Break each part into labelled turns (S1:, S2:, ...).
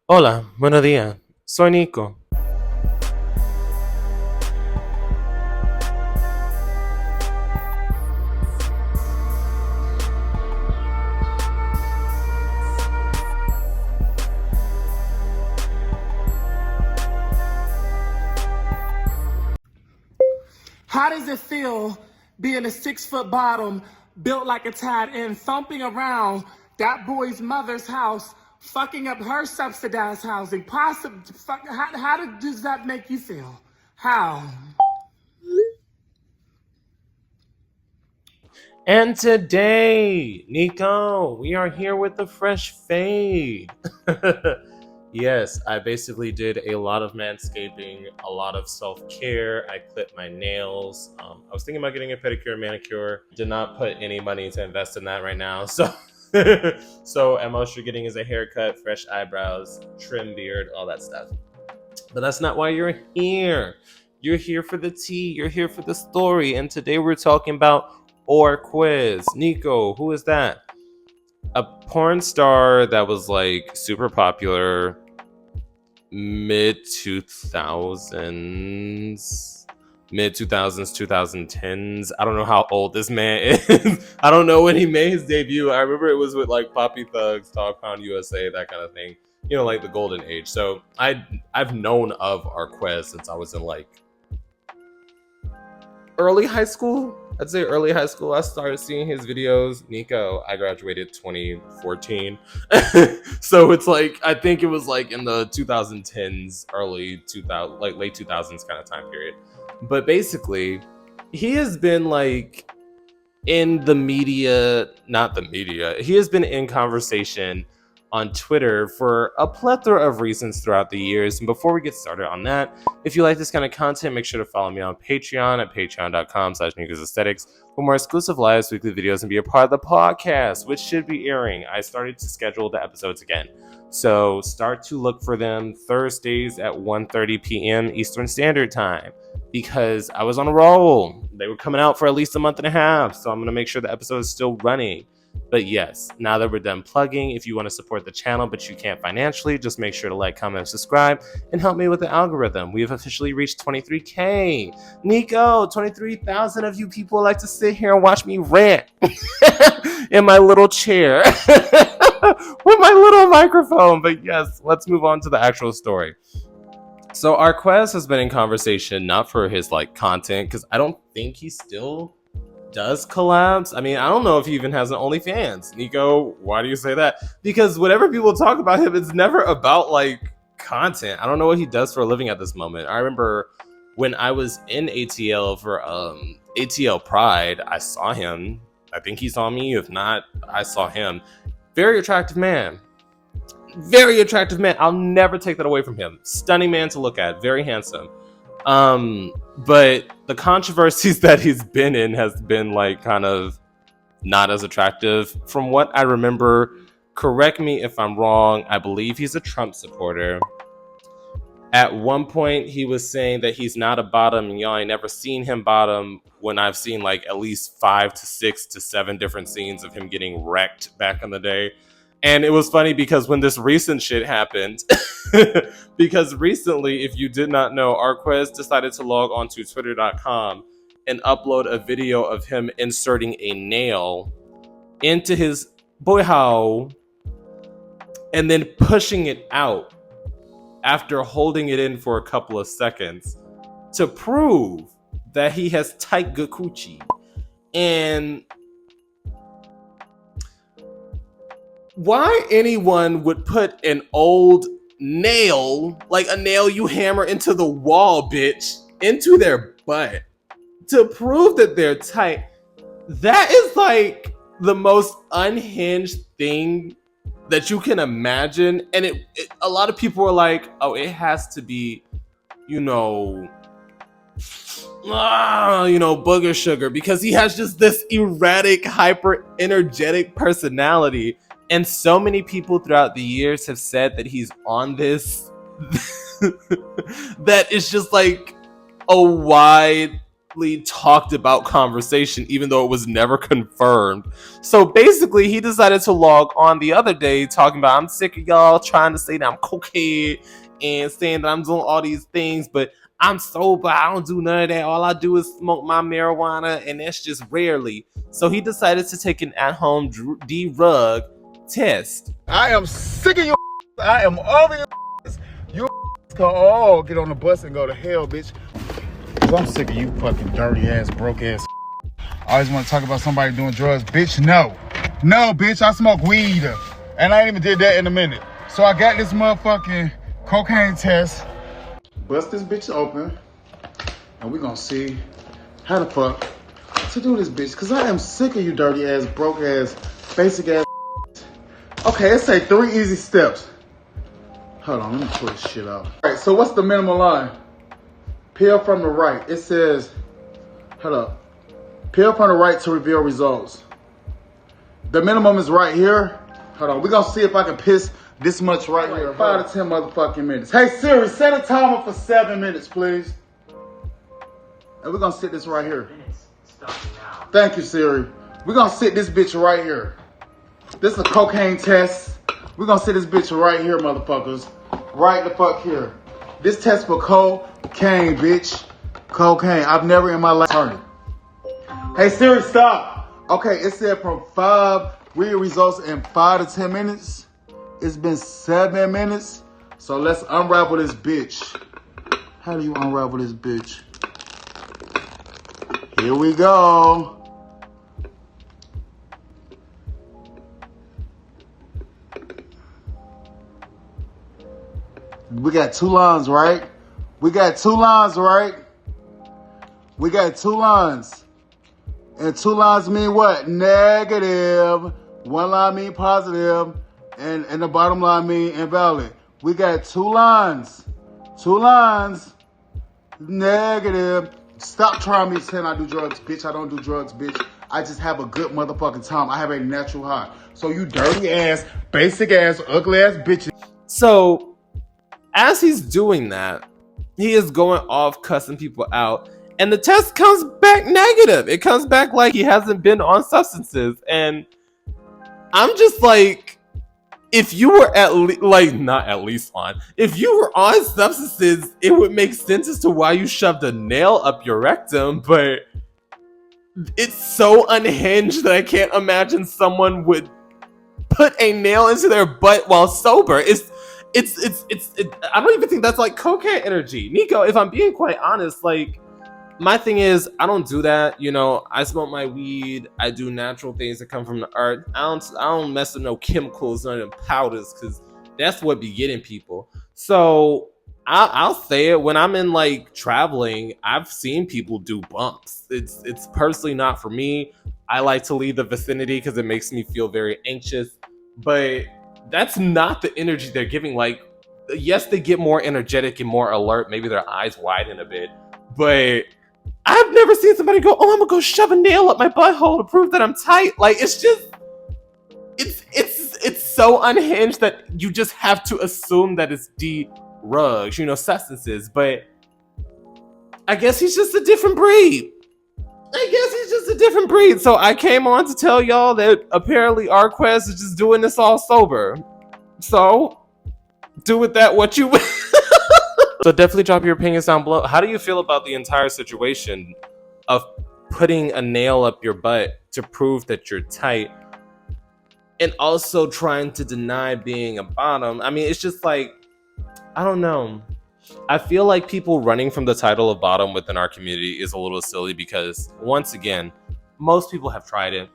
S1: Hola, buenos días. Soy Nico.
S2: How does it feel being a 6 foot bottom, built like a tight end, thumping around that boy's mother's house, fucking up her subsidized housing? Does that make you feel? How?
S1: And today, Nico, we are here with the fresh fade. Yes, I basically did a lot of manscaping, a lot of self care. I clipped my nails. I was thinking about getting a pedicure, manicure. Did not put any money to invest in that right now. So I'm also getting is a haircut, fresh eyebrows, trim beard, all that stuff. But that's not why you're here. You're here for the tea. You're here for the story. And today we're talking about Arquez. Nico, who is that? A porn star that was like super popular mid 2000s, 2010s. I don't know how old this man is. I don't know when he made his debut. I remember it was with like Poppy Thugs, Talk Pound USA, that kind of thing. You know, like the golden age. So I've known of Arquez since I was in like early high school. I'd say early high school. I started seeing his videos. Nico, I graduated 2014. So it's like, I think it was like in the 2010s, early 2000, like late 2000s kind of time period. But basically, he has been like in the media, not the media, he has been in conversation on Twitter for a plethora of reasons throughout the years. And before we get started on that, if you like this kind of content, make sure to follow me on Patreon at patreon.com/Nicosaesthetics for more exclusive lives, weekly videos, and be a part of the podcast, which should be airing. I started to schedule the episodes again. So start to look for them Thursdays at 1:30 p.m. Eastern Standard Time, because I was on a roll. They were coming out for at least a month and a half. So I'm going to make sure the episode is still running. But yes, now that we're done plugging, if you want to support the channel but you can't financially, just make sure to like, comment, and subscribe, and help me with the algorithm. We have officially reached 23K. Nico, 23,000 of you people like to sit here and watch me rant in my little chair with my little microphone. But yes, let's move on to the actual story. So Arquez has been in conversation not for his like content, because I don't think he still does collabs. I mean, I don't know if he even has an OnlyFans. Nico, why do you say that? Because whenever people talk about him, it's never about like content. I don't know what he does for a living at this moment. I remember when I was in ATL for ATL Pride, I saw him. I think he saw me. If not, I saw him. Very attractive man. Very attractive man. I'll never take that away from him. Stunning man to look at. Very handsome. But the controversies that he's been in has been like kind of not as attractive. From what I remember, correct me if I'm wrong, I believe he's a Trump supporter. At one point, he was saying that he's not a bottom, and y'all ain't never seen him bottom, when I've seen like at least 5 to 6 to 7 different scenes of him getting wrecked back in the day. And it was funny because when this recent shit happened, because recently, if you did not know, Arquez decided to log onto twitter.com and upload a video of him inserting a nail into his boyhow and then pushing it out after holding it in for a couple of seconds to prove that he has tight good coochie. And why anyone would put an old nail, like a nail you hammer into the wall, bitch, into their butt to prove that they're tight, that is like the most unhinged thing that you can imagine. And a lot of people are like, oh, it has to be, booger sugar, because he has just this erratic, hyper energetic personality. And so many people throughout the years have said that he's on this that is just like a wide talked about conversation, even though it was never confirmed. So basically, he decided to log on the other day talking about, I'm sick of y'all trying to say that I'm cokehead and saying that I'm doing all these things, but I'm sober. I don't do none of that. All I do is smoke my marijuana, and that's just rarely. So he decided to take an at-home drug test.
S3: I am sick of you. I am over you. You can all get on the bus and go to hell, bitch. Cause I'm sick of you fucking dirty ass, broke ass. I always want to talk about somebody doing drugs. Bitch, no. No, bitch, I smoke weed. And I ain't even did that in a minute. So I got this motherfucking cocaine test. Bust this bitch open. And we gonna see how the fuck to do this, bitch. Cause I am sick of you dirty ass, broke ass, basic ass. Okay, let's say 3 easy steps. Hold on, let me pull this shit out. All right, so what's the minimum line? Peel from the right. It says, hold up. Peel from the right to reveal results. The minimum is right here. Hold on, we're gonna see if I can piss this much right here. 5 to 10 motherfucking minutes. Hey Siri, set a timer for 7 minutes, please. And we're gonna sit this right here. Thank you, Siri. We're gonna sit this bitch right here. This is a cocaine test. We're gonna sit this bitch right here, motherfuckers. Right the fuck here. This test for cocaine, bitch. Cocaine. I've never in my life heard it. Hey Siri, stop. Okay, it said from 5 real results in 5 to 10 minutes. It's been 7 minutes. So let's unravel this bitch. How do you unravel this bitch? Here we go. We got 2 lines, right? We got 2 lines, right? We got 2 lines. And 2 lines mean what? Negative. 1 line mean positive. And the bottom line mean invalid. We got 2 lines. 2 lines. Negative. Stop trying me saying I do drugs, bitch. I don't do drugs, bitch. I just have a good motherfucking time. I have a natural high. So you dirty ass, basic ass, ugly ass bitches.
S1: So as he's doing that, he is going off cussing people out, and the test comes back negative. It comes back like he hasn't been on substances, and I'm just like, if you were if you were on substances, it would make sense as to why you shoved a nail up your rectum, but it's so unhinged that I can't imagine someone would put a nail into their butt while sober. I don't even think that's like cocaine energy. Nico, if I'm being quite honest, like, my thing is, I don't do that. You know, I smoke my weed. I do natural things that come from the earth. I don't mess with no chemicals, none of them powders, because that's what be getting people. So I'll say it, when I'm in like traveling, I've seen people do bumps. It's personally not for me. I like to leave the vicinity because it makes me feel very anxious. But that's not the energy they're giving. Like, yes, they get more energetic and more alert. Maybe their eyes widen a bit. But I've never seen somebody go, oh, I'm gonna go shove a nail up my butthole to prove that I'm tight. Like, it's just, it's so unhinged that you just have to assume that it's drugs, you know, substances. But I guess he's just a different breed. So I came on to tell y'all that apparently Arquez is just doing this all sober. So do with that what you will. So definitely drop your opinions down below. How do you feel about the entire situation of putting a nail up your butt to prove that you're tight, and also trying to deny being a bottom? I mean, it's just like, I don't know. I feel like people running from the title of bottom within our community is a little silly because, once again, most people have tried it.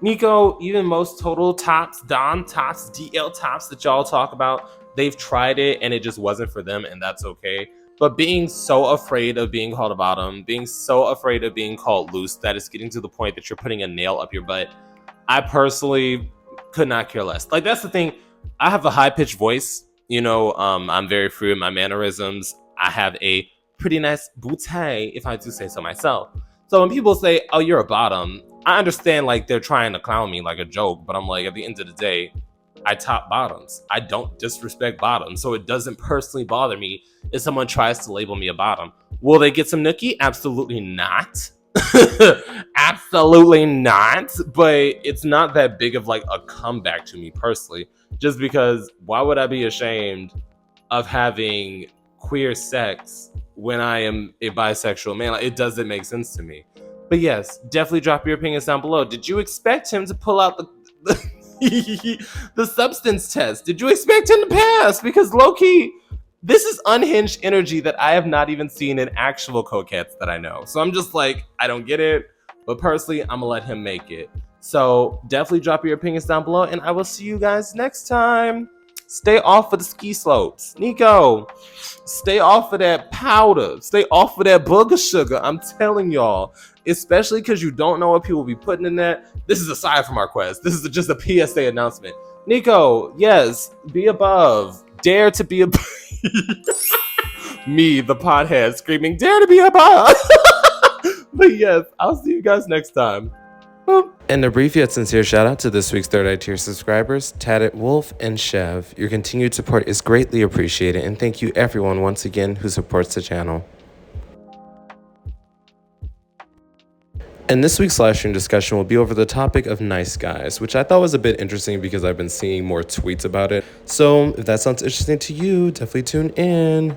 S1: Nico, even most total tops, Dom tops, DL tops that y'all talk about, they've tried it and it just wasn't for them, and that's okay. But being so afraid of being called a bottom, being so afraid of being called loose, that it's getting to the point that you're putting a nail up your butt, I personally could not care less. Like, that's the thing. I have a high-pitched voice. You know, I'm very free with my mannerisms. I have a pretty nice bootay, if I do say so myself. So when people say, oh, you're a bottom, I understand, like, they're trying to clown me like a joke, but I'm like, at the end of the day, I top bottoms. I don't disrespect bottoms, so it doesn't personally bother me if someone tries to label me a bottom. Will they get some nookie? Absolutely not. Absolutely not. But it's not that big of like a comeback to me personally. Just because why would I be ashamed of having queer sex when I am a bisexual man? Like, it doesn't make sense to me. But yes, definitely drop your opinions down below. Did you expect him to pull out the substance test? Did you expect him to pass? Because low-key, this is unhinged energy that I have not even seen in actual coquettes that I know. So I'm just like, I don't get it. But personally, I'm gonna let him make it. So definitely drop your opinions down below, and I will see you guys next time. Stay off of the ski slopes. Nico, stay off of that powder. Stay off of that booger sugar. I'm telling y'all, especially because you don't know what people be putting in that. This is aside from Arquez. This is just a PSA announcement. Nico, yes, be above. Dare to be above. Me, the pothead, screaming, dare to be above. But yes, I'll see you guys next time. And a brief yet sincere shout out to this week's Third Eye Tier subscribers, Tatit Wolf and Chev. Your continued support is greatly appreciated, and thank you everyone once again who supports the channel. And this week's live stream discussion will be over the topic of nice guys, which I thought was a bit interesting because I've been seeing more tweets about it. So if that sounds interesting to you, definitely tune in.